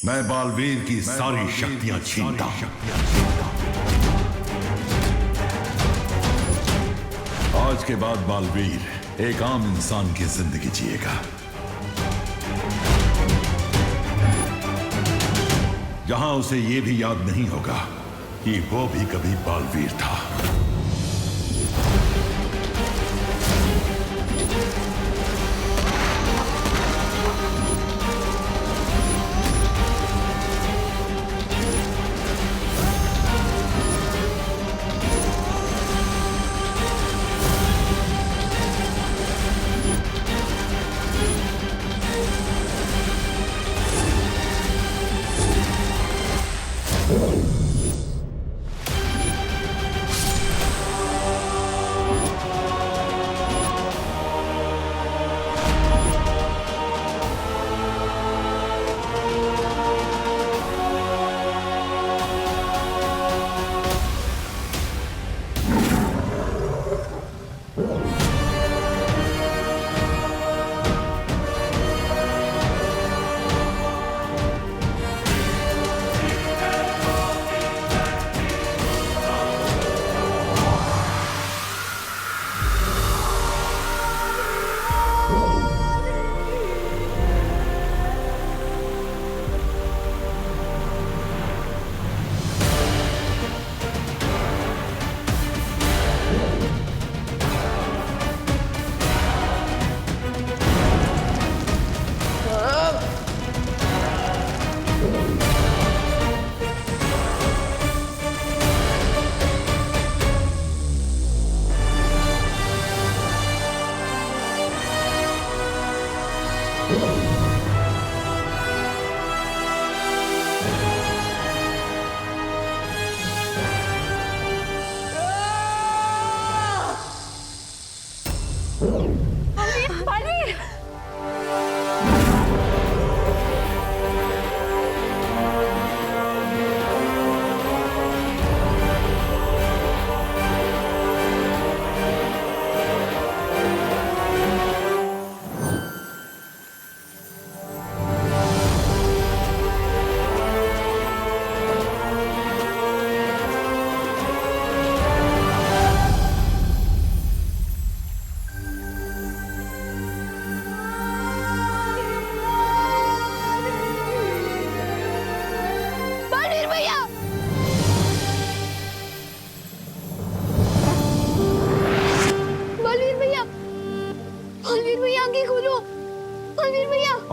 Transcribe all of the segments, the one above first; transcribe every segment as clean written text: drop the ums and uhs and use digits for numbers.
मैं बालवीर की सारी शक्तियां छीनता हूं। आज के बाद बालवीर एक आम इंसान की जिंदगी जिएगा, जहां उसे यह भी याद नहीं होगा कि वो भी कभी बालवीर था।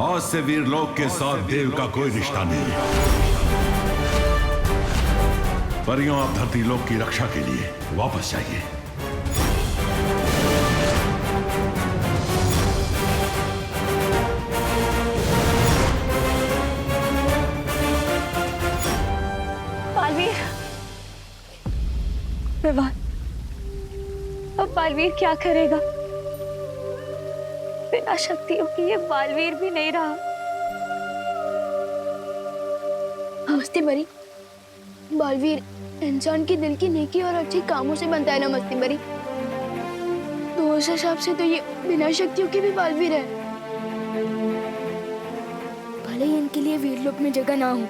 आज से वीरलोक के साथ देव का कोई रिश्ता नहीं है। परियों, आप धरती लोक की रक्षा के लिए वापस जाइए। बालवीर, विवान, अब बालवीर क्या करेगा? बिना शक्तियों की ये बालवीर भी नहीं रहा। मस्ती बरी, बालवीर इंसान की दिल की नेकी और अच्छे कामों से बनता है ना मस्ती बरी। तो उस हिसाब से तो ये बिना शक्तियों के भी बालवीर है। भले ही इनके लिए वीरलोक में जगह ना हो,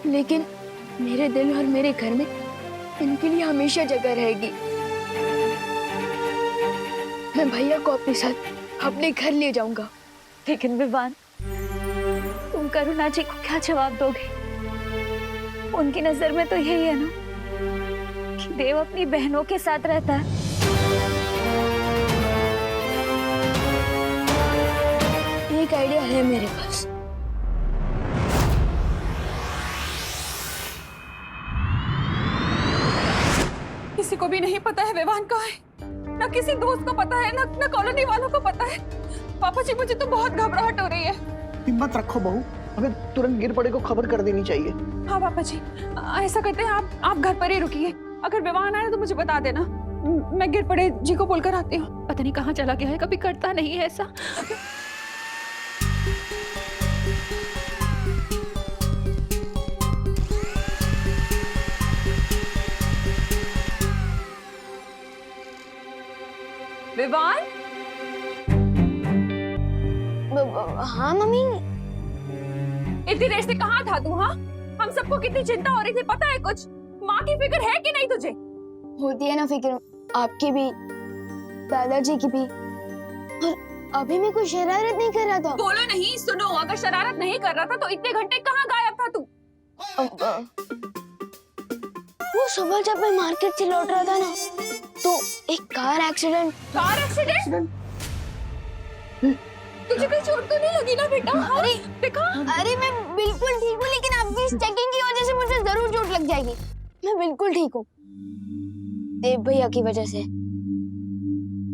लेकिन मेरे दिल और मेरे घर में इनके लिए हमेशा जगह रहेगी। मैं भैया को अपने साथ अपने घर ले जाऊंगा। लेकिन विवान, तुम करुणा जी को क्या जवाब दोगे? उनकी नजर में तो यही है ना कि देव अपनी बहनों के साथ रहता है। एक आइडिया है मेरे पास। किसी को भी नहीं पता है विवान कहाँ है, ना किसी दोस्त को पता है, ना कॉलोनी वालों को पता है। पापा जी, मुझे तो बहुत घबराहट हो रही है। हिम्मत रखो बहू, हमें तुरंत गिर पड़े को खबर कर देनी चाहिए। हाँ पापा जी, ऐसा करते हैं, आप घर पर ही रुकिए। अगर विवान आए तो मुझे बता देना। मैं गिर पड़े जी को बोलकर आती हूँ। पता नहीं कहाँ चला गया है, कभी करता नहीं है ऐसा। विवान? हाँ मम्मी। इतनी देर से कहाँ था तू? हाँ, हम सबको कितनी चिंता हो रही थी, पता है कुछ? माँ की फिक्र है कि नहीं तुझे? होती है ना फिक्र, आपकी भी, दादाजी की भी। और अभी मैं कोई शरारत नहीं कर रहा था। बोलो नहीं, सुनो, अगर शरारत नहीं कर रहा था तो इतने घंटे कहाँ गायब था तू? वो सुबह जब मैं मार्केट से लौट रहा था ना, तो एक कार एक्सीडेंट। Car accident? तुझे कोई चोट तो नहीं लगी ना बेटा? अरे देखा? अरे मैं बिल्कुल ठीक हूँ, लेकिन आपकी इस चेकिंग की वजह से मुझे जरूर चोट लग जाएगी। मैं बिल्कुल ठीक हूँ। देव भैया की वजह से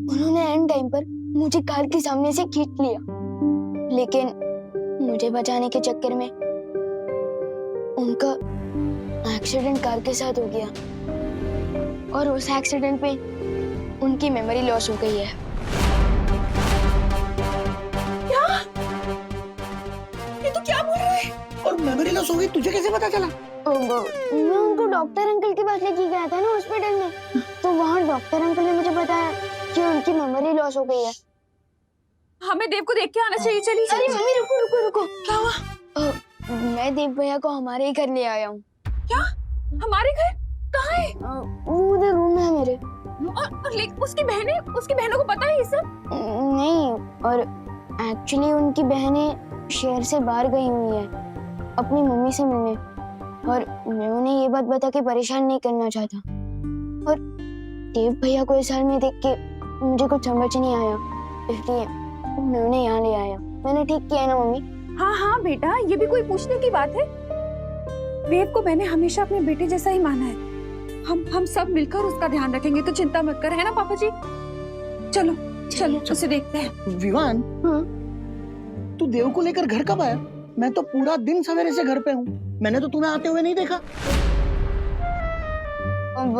उन्होंने एंड टाइम पर मुझे कार के सामने से खींच लिया, लेकिन मुझे बचाने के चक्कर में उनका एक्सीडेंट कार के साथ हो गया और उस एक्सीडेंट पे उनकी मेमोरी लॉस हो गई है। क्या? ये तो क्या बोल रहा है? और मेमोरी लॉस हो गई, तुझे कैसे पता चला? मैं उनको डॉक्टर अंकल के पास लेके गया था ना हॉस्पिटल में, तो वहाँ डॉक्टर अंकल ने मुझे बताया कि उनकी मेमोरी लॉस हो गई है। हमें देव को देख के आना चाहिए। चलिए। अरे मम्मी रुको रुको रुको। क्या हुआ? मैं देव भैया को हमारे ही घर ले आया हूँ। क्या? हमारे घर? कहाँ है? वो उधर रूम है मेरे। और उसकी बहनों को पता है ये सब? नहीं, और एक्चुअली उनकी बहनें शहर से बाहर गई हुई है अपनी मम्मी से मिलने, और मैं उन्हें ये बात बता के परेशान नहीं करना चाहता। और देव भैया को इस हाल में देख के मुझे कुछ समझ नहीं आया, इसलिए मैं उन्हें यहाँ ले आया। मैंने ठीक किया ना मम्मी? हाँ हाँ बेटा, ये भी कोई पूछने की बात है? देव को मैंने हमेशा अपने बेटे जैसा ही माना है। हम सब मिलकर उसका ध्यान रखेंगे, तो चिंता मत कर, है ना पापा जी? चलो चलो उसे देखते हैं। विवान, तू देव को लेकर घर कब आया? मैं तो पूरा दिन सवेरे से घर पे हूँ, मैंने तो तुम्हें आते हुए नहीं देखा। अब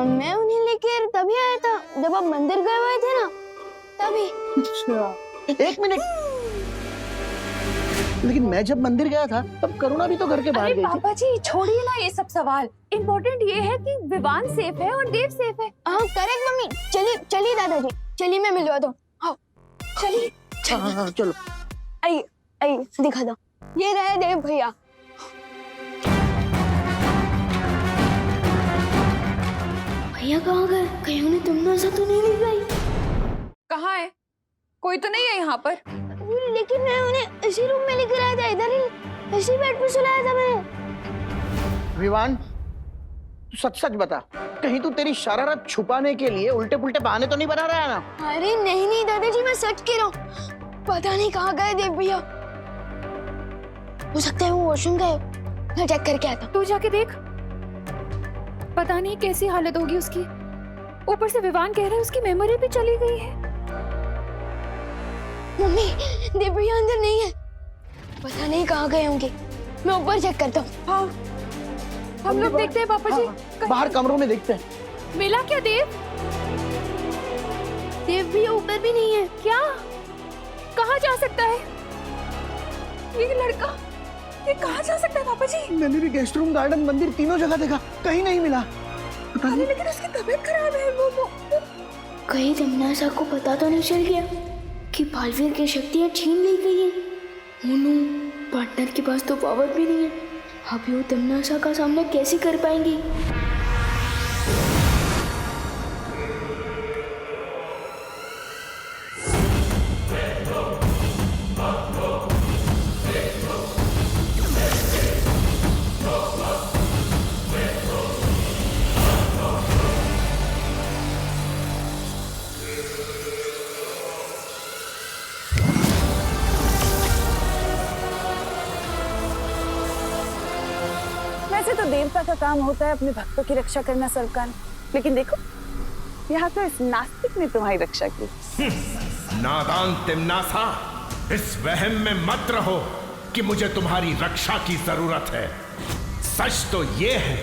मैं उन्हें लेकर तभी आया था जब आप मंदिर गए हुए थे ना, तभी। अच्छा, एक मिनट, लेकिन मैं जब मंदिर गया था तब करुणा भी तो घर के बाहर अरे गई थी। पापा जी छोड़िए ना ये सब सवाल, इम्पोर्टेंट ये है कि विवान सेफ है और देव सेफ है। हाँ करेक्ट मम्मी। चलिए चलिए दादाजी, चलिए मैं मिलवा दूँ। हाँ चलिए। हाँ, चलो। आइए आइए दिखा दो, ये रहे देव भैया। भैया कहाँ गए? कहीं उन्हें तुमने ऐसा तो नहीं दिख गई? कहाँ है? कोई तो नहीं है यहाँ पर। लेकिन मैं उन्हें इसी रूम में लेकर आया था, इधर ही इसी बेड पे सुलाया था मैंने। विवान, तू सच सच बता, कहीं तू तेरी शरारत छुपाने के लिए उल्टे पुल्टे बहाने तो नहीं बना रहा है ना? अरे नहीं नहीं दादाजी, मैं सच कह रहा हूँ। पता नहीं कहाँ गए देव भैया, हो सकता है वो वॉशरूम गए। मैं चेक करके आता। तू जाके देख, पता नहीं कैसी हालत होगी उसकी। ऊपर से विवान कह रहा है उसकी मेमोरी भी चली गई है। मम्मी, देव भैया अंदर नहीं है, पता नहीं कहाँ गए होंगे। मैं ऊपर चेक करता हूँ। हाँ, हम लोग देखते हैं पापा जी। हाँ, बाहर कमरों में देखते हैं। मिला क्या देव? देव भैया ऊपर भी नहीं है। क्या? कहाँ जा सकता है ये लड़का? ये कहाँ जा सकता है पापा जी? मैंने भी गेस्ट रूम, गार्डन, मंदिर तीनों जगह देखा, कहीं नहीं मिला। पता नहीं। लेकिन उसकी तबीयत खराब है। वो कहीं तमन्ना को पता तो नहीं चल गया कि बालवीर की शक्तियाँ छीन ली गई है? मोनू, पार्टनर के पास तो पावर भी नहीं है, अभी वो तमन्ना का सामना कैसे कर पाएंगी? वैसे तो देवता का काम होता है अपने भक्तों की रक्षा करना सरकार, लेकिन देखो यहाँ तो इस नास्तिक ने तुम्हारी रक्षा की। नादान तिमनासा, इस वहम में मत रहो कि मुझे तुम्हारी रक्षा की जरूरत है। सच तो ये है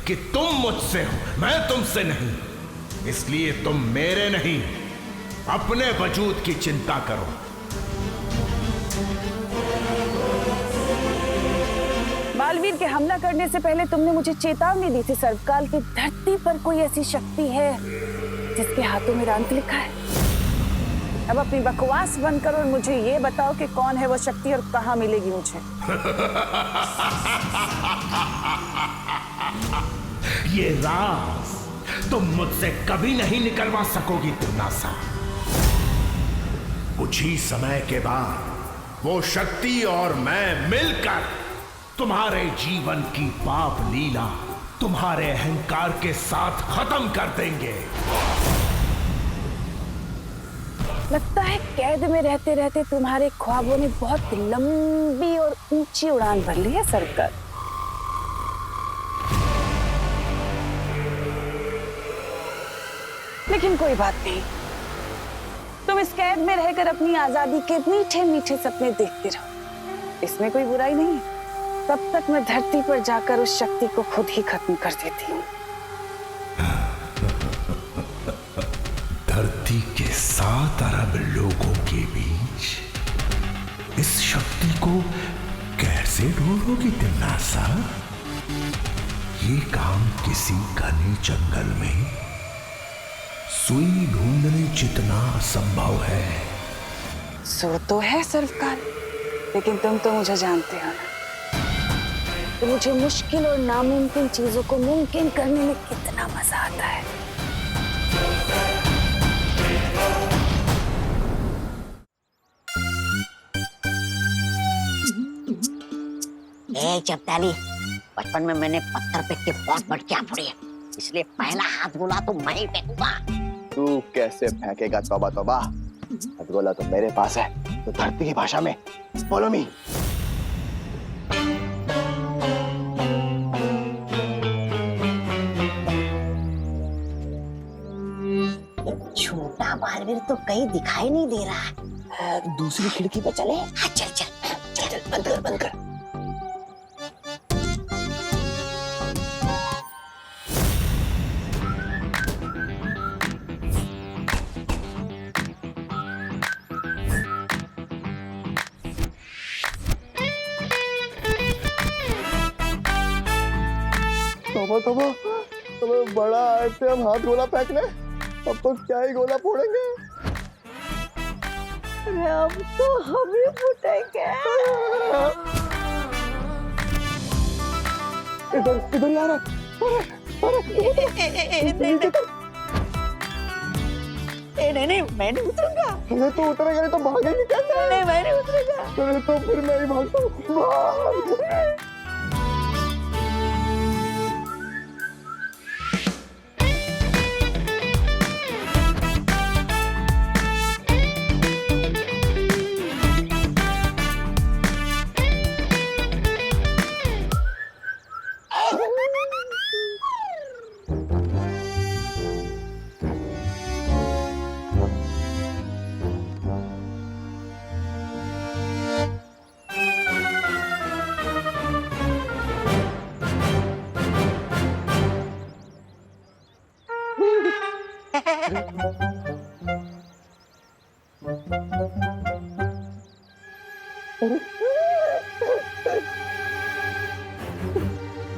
कि तुम मुझसे हो, मैं तुमसे नहीं। इसलिए तुम मेरे नहीं, अपने वजूद की चिंता करो। बालवीर के हमला करने से पहले तुमने मुझे चेतावनी दी थी सर्वकाल की धरती पर कोई ऐसी शक्ति है जिसके हाथों में अंत लिखा है। अब अपनी बकवास बंद करो और मुझे ये बताओ कि कौन है वो शक्ति और कहाँ मिलेगी मुझे। ये राज तुम मुझसे कभी नहीं निकलवा सकोगी तिम्नासा। कुछ ही समय के बाद वो शक्ति और मैं मिलकर तुम्हारे जीवन की पाप लीला तुम्हारे अहंकार के साथ खत्म कर देंगे। लगता है कैद में रहते रहते तुम्हारे ख्वाबों ने बहुत लंबी और ऊंची उड़ान भर ली है सरकार। लेकिन कोई बात नहीं, तुम इस कैद में रहकर अपनी आजादी के मीठे मीठे सपने देखते रहो, इसमें कोई बुराई नहीं है। तब तक मैं धरती पर जाकर उस शक्ति को खुद ही खत्म कर देती हूँ। धरती के 7 अरब लोगों के बीच इस शक्ति को कैसे ढूंढोगी तिम्नासा? ये काम किसी घने जंगल में सुई ढूंढने जितना असंभव है। सुर तो है सरकार, लेकिन तुम तो मुझे जानते हो ना कि मुझे मुश्किल और नामुमकिन चीजों को मुमकिन करने में कितना मजा आता है। ए चपताली, बचपन में मैंने पत्थर फेंक के बहुत मटकियां फोड़ी है, इसलिए पहला हाथ गोला तो मैं ही फेंकूंगा। तू कैसे फेंकेगा? तौबा तौबा, हथगोला तो मेरे पास है। तो धरती की भाषा में फॉलो मी। छोटा बालवीर तो कहीं दिखाई नहीं दे रहा है। दूसरी खिड़की पे चले। हाँ, चल चल चल चल, बंद कर बंद कर। तौबा तौबा, तुम्हें बड़ा आए थे हम हाथ गोला फेंकने, अब तो क्या ही गोला फोड़ेंगे। अब तो हम ही फूटेंगे। इधर इधर यार, नहीं मैं नहीं उतरूंगा। अरे तो उतरेगा नहीं तो भागेंगे कैसे? नहीं मैं नहीं उतरूंगा। अरे तो फिर मैं ही भागता हूँ।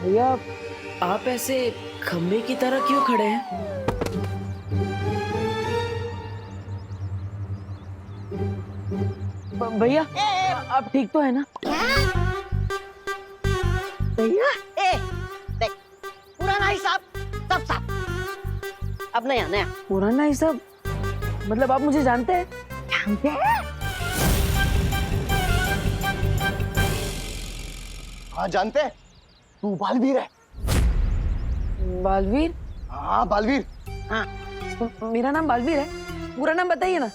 भैया आप ऐसे खंबे की तरह क्यों खड़े हैं? भैया आप ठीक तो है ना? भैया देख, पुराना हिसाब सब साफ, अब नया नया। पुराना हिसाब मतलब आप मुझे जानते हैं? जानते हैं? हाँ जानते हैं, तू बालवीर है। बालवीर? हाँ बालवीर। हाँ। मेरा नाम बालवीर है, पूरा नाम बताइए ना।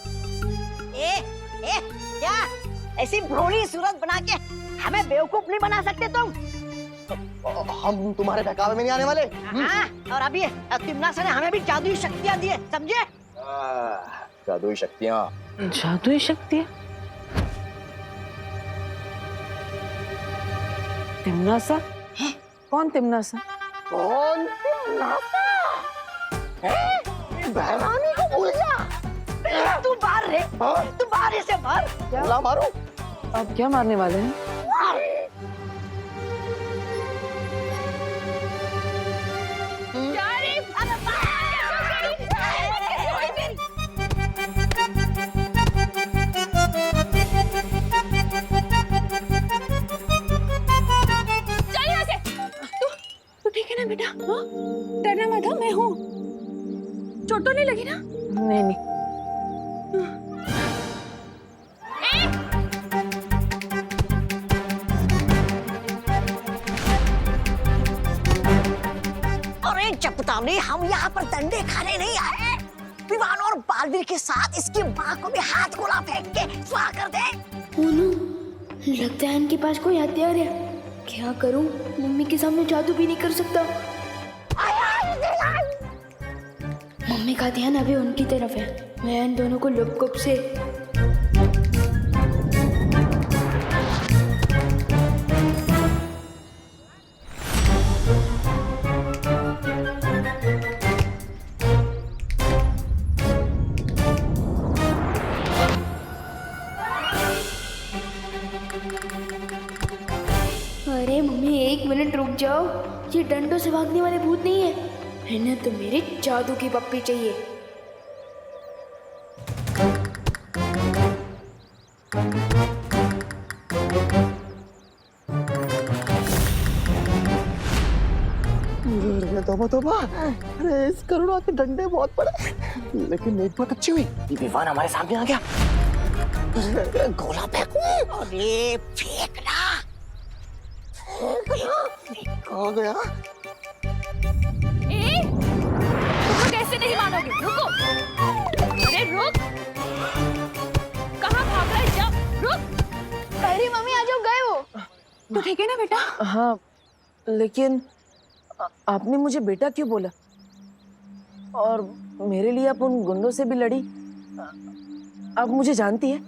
क्या ऐसी भोली सूरत बना के हमें बेवकूफ नहीं बना सकते तुम? हम तुम्हारे बहकावे में नहीं आने वाले। हाँ, और अभी तिम्नासा ने हमें भी जादुई शक्तियां दी है, समझे? जादुई शक्तियाँ? जादुई शक्तियाँ? तिम्नासा? कौन तिम्नासा? कौन तिम्नासा? बहरानी को भूल गया? तू बाहर रे, तू बाहर इसे मार। क्या मारो? आप क्या मारने वाले हैं? अरे चपतावनी, हम यहाँ पर डंडे खाने नहीं आए। विवान और बालवीर के साथ इसकी माँ को भी हाथ गोला फेंक के स्वाहा कर दे। मोनू, लगता है इनके पास कोई हथियार है। क्या करूं? मम्मी के सामने जादू भी नहीं कर सकता। मम्मी का ध्यान अभी उनकी तरफ है। मैं इन दोनों को लुप-गुप से अरे मम्मी, एक मिनट रुक जाओ। ये डंडों से भागने वाले भूत नहीं है, इन्हें तो मेरी जादू की पप्पी चाहिए। अरे तौबा तौबा, अरे इस करुणा के डंडे बहुत बड़े, लेकिन एक बात अच्छी हुई, ये विवान हमारे सामने आ गया। गोला फेंकू? अरे फेंकना। कहाँ गया? तुम कैसे नहीं मानोगे? रुको, अरे रुक, कहाँ भाग रहा है? जा, रुक। अरे मम्मी, आ जाओ, गए हो? तो ठीक है ना बेटा? हाँ, लेकिन आपने मुझे बेटा क्यों बोला? और मेरे लिए आप उन गुंडों से भी लड़ी। आप मुझे जानती है?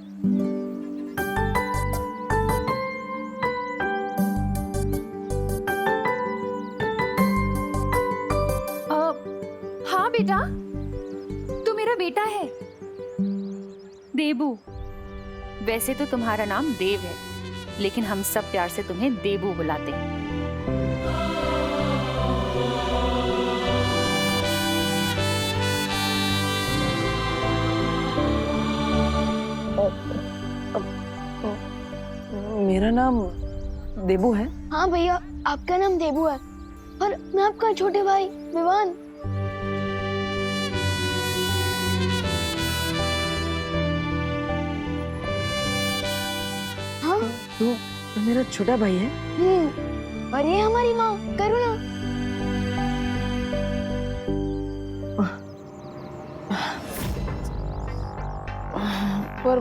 हाँ बेटा, तू मेरा बेटा है, देबू। वैसे तो तुम्हारा नाम देव है, लेकिन हम सब प्यार से तुम्हें देबू बुलाते हैं। मेरा नाम देबू है? हाँ भैया, आपका नाम देबू है और मैं आपका छोटे भाई विवान। हाँ, तो मेरा छोटा भाई है? और ये हमारी माँ करुणा। पर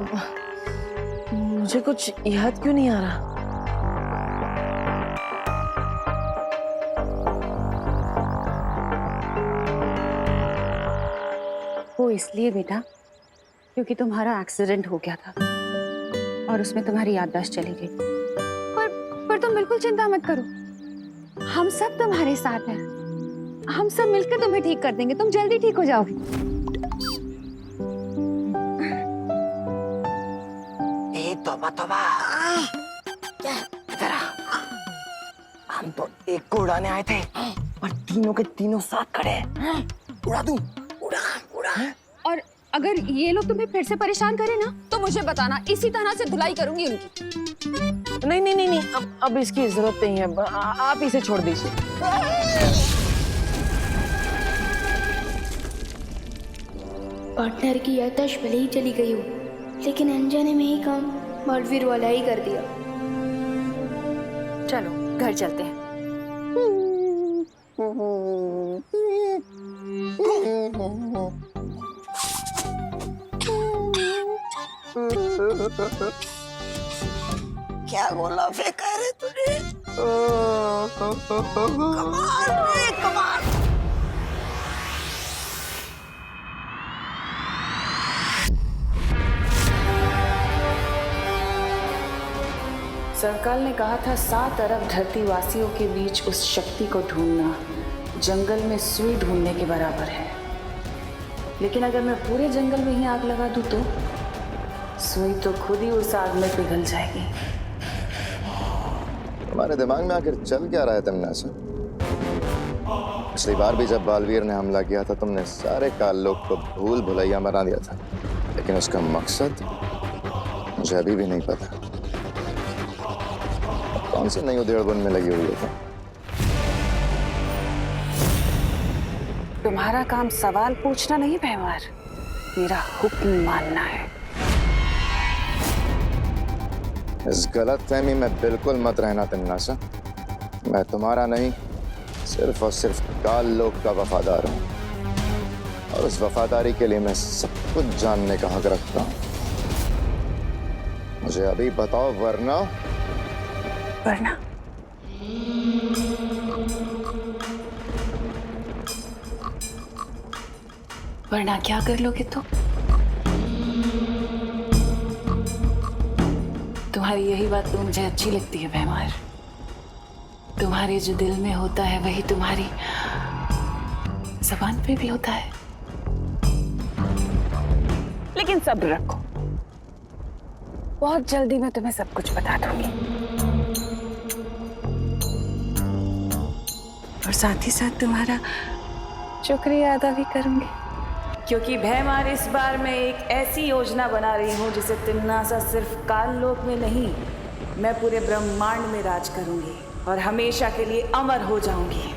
मुझे कुछ याद क्यों नहीं आ रहा? वो इसलिए बेटा क्योंकि तुम्हारा एक्सीडेंट हो गया था और उसमें तुम्हारी याददाश्त चली गई। पर तुम बिल्कुल चिंता मत करो, हम सब तुम्हारे साथ हैं। हम सब मिलकर तुम्हें ठीक कर देंगे, तुम जल्दी ठीक हो जाओगे। तौबा तौबा, इधर आ। हम तो एक को उड़ाने आए थे और तीनों के तीनों साथ खड़े हैं। उड़ा दूं? उड़ा उड़ा। और अगर ये लोग तुम्हें फिर से परेशान करें ना, तो मुझे बताना, इसी तरह से धुलाई करूंगी उनकी। नहीं नहीं नहीं नहीं, अब इसकी जरूरत नहीं है, आप इसे छोड़ दीजिए। पार्टनर की याददाश्त भले ही चली गई हो, लेकिन अनजाने में ही काम बालवीर वाला ही कर दिया। चलो घर चलते हैं। क्या गोला फेंका रे तूने? कमाल रे, कमाल। सरकार ने कहा था 7 अरब धरतीवासियों के बीच उस शक्ति को ढूंढना जंगल में सुई ढूंढने के बराबर है। लेकिन अगर मैं पूरे जंगल में ही आग लगा दूं तो सुई तो खुद ही उस आग में पिघल जाएगी। तुम्हारे दिमाग में आखिर चल क्या रहा है तमन्नासा? पिछली बार भी जब बालवीर ने हमला किया था, तुमने सारे काल्लों को भूल भुलैया बना दिया था, लेकिन उसका मकसद मुझे अभी भी नहीं पता। कौन सी नई उधेड़बुन में लगी हुई है? तुम्हारा काम सवाल पूछना नहीं भैमार, मेरा हुक्म मानना है। इस गलत फहमी में बिल्कुल मत रहना तिन्नासा। मैं तुम्हारा नहीं, सिर्फ और सिर्फ काल लोक का वफादार हूँ, और उस वफादारी के लिए मैं सब कुछ जानने का हक रखता हूँ। मुझे अभी बताओ, वरना वरना क्या कर लोगे तो? तुम्हारी यही बात तो मुझे अच्छी लगती है भैमार। तुम्हारे जो दिल में होता है वही तुम्हारी ज़बान पे भी होता है। लेकिन सब्र रखो, बहुत जल्दी मैं तुम्हें सब कुछ बता दूंगी। और साथ ही साथ तुम्हारा शुक्रिया अदा भी करूंगी, क्योंकि भैमार इस बार मैं एक ऐसी योजना बना रही हूँ जिसे तिन्नासा सिर्फ काल लोक में नहीं, मैं पूरे ब्रह्मांड में राज करूंगी और हमेशा के लिए अमर हो जाऊंगी।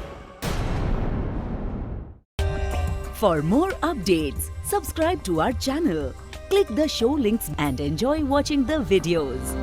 For more updates, subscribe to our channel, click the show links and enjoy watching the videos.